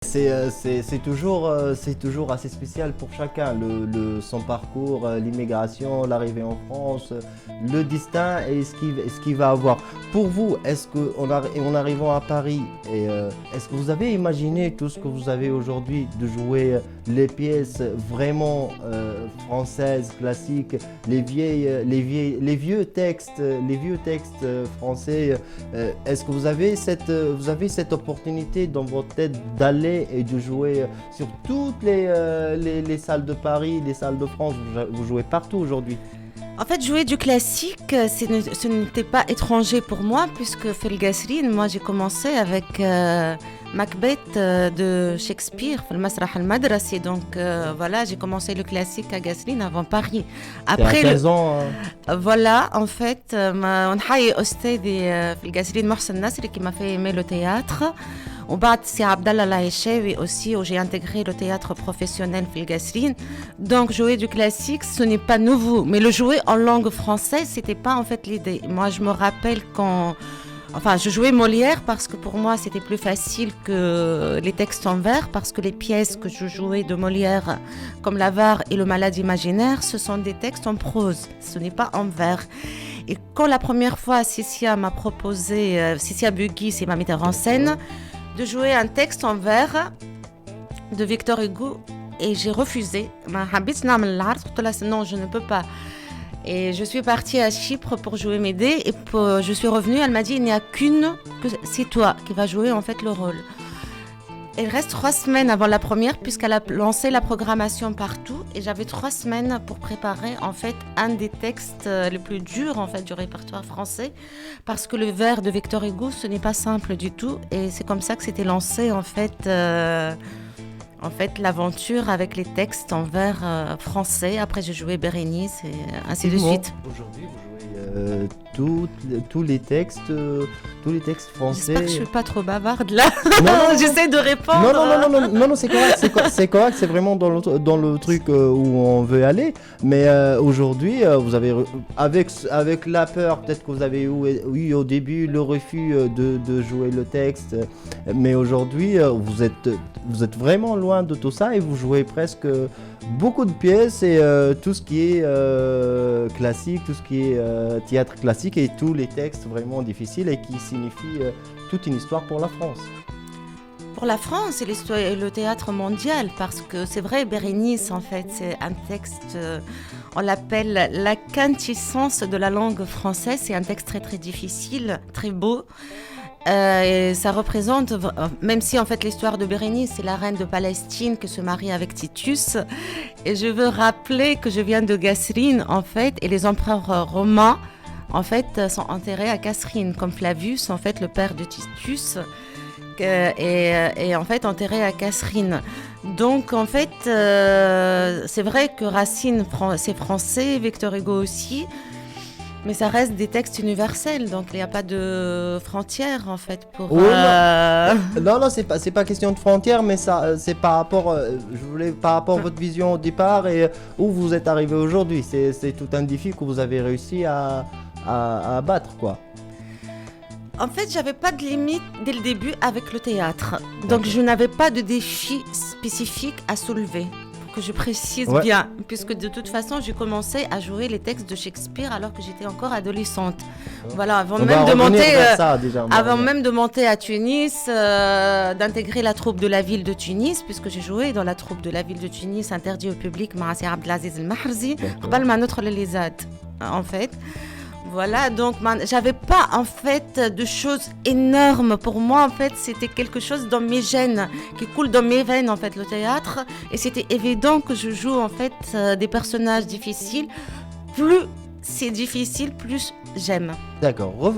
C'est toujours assez spécial pour chacun, son parcours, l'immigration, l'arrivée en France, le destin et ce qu'il va avoir. Pour vous, est-ce que en arrivant à Paris, est-ce que vous avez imaginé tout ce que vous avez aujourd'hui de jouer les pièces vraiment françaises, classiques, les vieux textes français? Est-ce que vous avez cette opportunité dans votre tête d'aller et de jouer sur toutes les salles de Paris, les salles de France? Vous jouez partout aujourd'hui. En fait, jouer du classique, ce n'était pas étranger pour moi, puisque Fil Gasrine, moi j'ai commencé avec Macbeth de Shakespeare, le Masrah al-Madrasi. Donc voilà, j'ai commencé le classique à Gasrine avant Paris. Après, 15 ans. Voilà, en fait, on a Ostadi Fil Gasrine Mohsen Nasri qui m'a fait aimer le théâtre. C'est Abdallah Laïchewi aussi, où j'ai intégré le théâtre professionnel Fil Gasrine. Donc, jouer du classique, ce n'est pas nouveau. Mais le jouer en langue française, c'était pas en fait l'idée. Moi, je me rappelle je jouais Molière parce que pour moi, c'était plus facile que les textes en vers, parce que les pièces que je jouais de Molière, comme L'Avare et Le Malade imaginaire, ce sont des textes en prose. Ce n'est pas en vers. Et quand la première fois, Cécia m'a proposé, Cécia Bugui, c'est ma metteur en scène, de jouer un texte en vers de Victor Hugo, et j'ai refusé. Non, je ne peux pas. Et je suis partie à Chypre pour jouer Médée, et je suis revenue, elle m'a dit il n'y a c'est toi qui vas jouer en fait le rôle. Il reste 3 semaines avant la première, puisqu'elle a lancé la programmation partout, et j'avais 3 semaines pour préparer en fait un des textes les plus durs en fait du répertoire français, parce que le vers de Victor Hugo, ce n'est pas simple du tout, et c'est comme ça que s'était lancé en fait l'aventure avec les textes en vers français. Après j'ai joué Bérénice et ainsi de suite. Aujourd'hui vous jouez tous les textes français. J'espère que je suis pas trop bavarde là. Non. J'essaie de répondre. Non, c'est correct, c'est vraiment dans le truc où on veut aller. Mais aujourd'hui, vous avez avec la peur, peut-être que vous avez eu au début le refus de jouer le texte, mais aujourd'hui vous êtes vraiment loin de tout ça et vous jouez presque beaucoup de pièces et tout ce qui est classique, tout ce qui est théâtre classique et tous les textes vraiment difficiles et qui signifient toute une histoire pour la France. Pour la France et le théâtre mondial, parce que c'est vrai, Bérénice, en fait, c'est un texte, on l'appelle la quintessence de la langue française. C'est un texte très très difficile, très beau. Et ça représente, même si en fait l'histoire de Bérénice, c'est la reine de Palestine qui se marie avec Titus. Et je veux rappeler que je viens de Gasrine, en fait, et les empereurs romains, en fait, sont enterrés à Casrine, comme Flavius, en fait, le père de Titus, est en fait enterré à Casrine. Donc, en fait, c'est vrai que Racine, c'est français, Victor Hugo aussi, mais ça reste des textes universels, donc il n'y a pas de frontières, en fait, pour... Non, c'est pas question de frontières, mais ça, c'est par rapport, par rapport à votre vision au départ et où vous êtes arrivé aujourd'hui. C'est tout un défi que vous avez réussi à battre, quoi. En fait, j'avais pas de limite dès le début avec le théâtre. Donc, je n'avais pas de défi spécifique à soulever. Pour que je précise bien. Puisque de toute façon, j'ai commencé à jouer les textes de Shakespeare alors que j'étais encore adolescente. Voilà, avant même de monter à Tunis, d'intégrer la troupe de la ville de Tunis, puisque j'ai joué dans la troupe de la ville de Tunis, interdit au public, Marassi Abdelaziz El-Mahrzi, Qbal ma notre l'Elizad, en fait. Voilà, donc j'avais pas en fait de choses énormes. Pour moi, en fait, c'était quelque chose dans mes gènes, qui coule dans mes veines, en fait, le théâtre. Et c'était évident que je joue en fait des personnages difficiles. Plus c'est difficile, plus j'aime. D'accord.